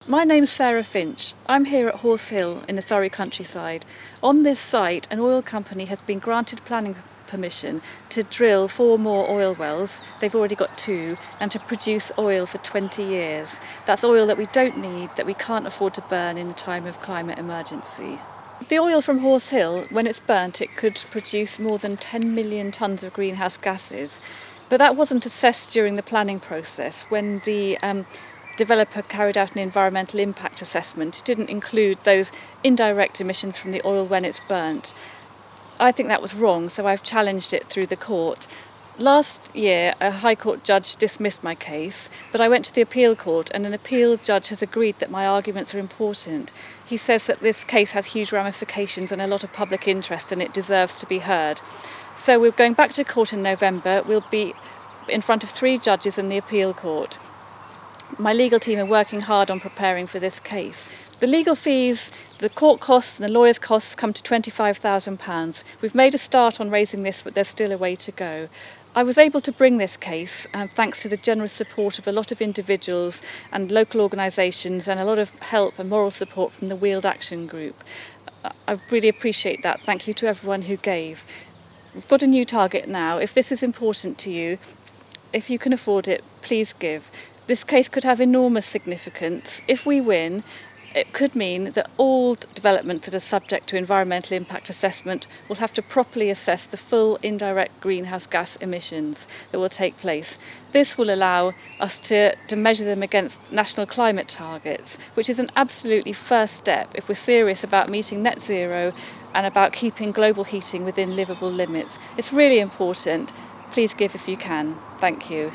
My name's Sarah Finch. I'm here at Horse Hill in the Surrey countryside. On this site, an oil company has been granted planning permission to drill 4 more oil wells. They've already got 2, and to produce oil for 20 years. That's oil that we don't need, that we can't afford to burn in a time of climate emergency. The oil from Horse Hill, when it's burnt, it could produce more than 10 million tonnes of greenhouse gases. But that wasn't assessed during the planning process. When the developer carried out an environmental impact assessment, it didn't include those indirect emissions from the oil when it's burnt. I think that was wrong, so I've challenged it through the court. Last year, a High Court judge dismissed my case, but I went to the appeal court, and an appeal judge has agreed that my arguments are important. He says that this case has huge ramifications and a lot of public interest, and it deserves to be heard. So we're going back to court in November. We'll be in front of 3 judges in the appeal court. My legal team are working hard on preparing for this case. The legal fees, the court costs and the lawyers' costs come to £25,000. We've made a start on raising this, but there's still a way to go. I was able to bring this case thanks to the generous support of a lot of individuals and local organisations, and a lot of help and moral support from the Wheeled Action Group. I really appreciate that. Thank you to everyone who gave. We've got a new target now. If this is important to you, if you can afford it, please give. This case could have enormous significance. If we win, it could mean that all developments that are subject to environmental impact assessment will have to properly assess the full indirect greenhouse gas emissions that will take place. This will allow us to measure them against national climate targets, which is an absolutely first step if we're serious about meeting net zero and about keeping global heating within livable limits. It's really important. Please give if you can. Thank you.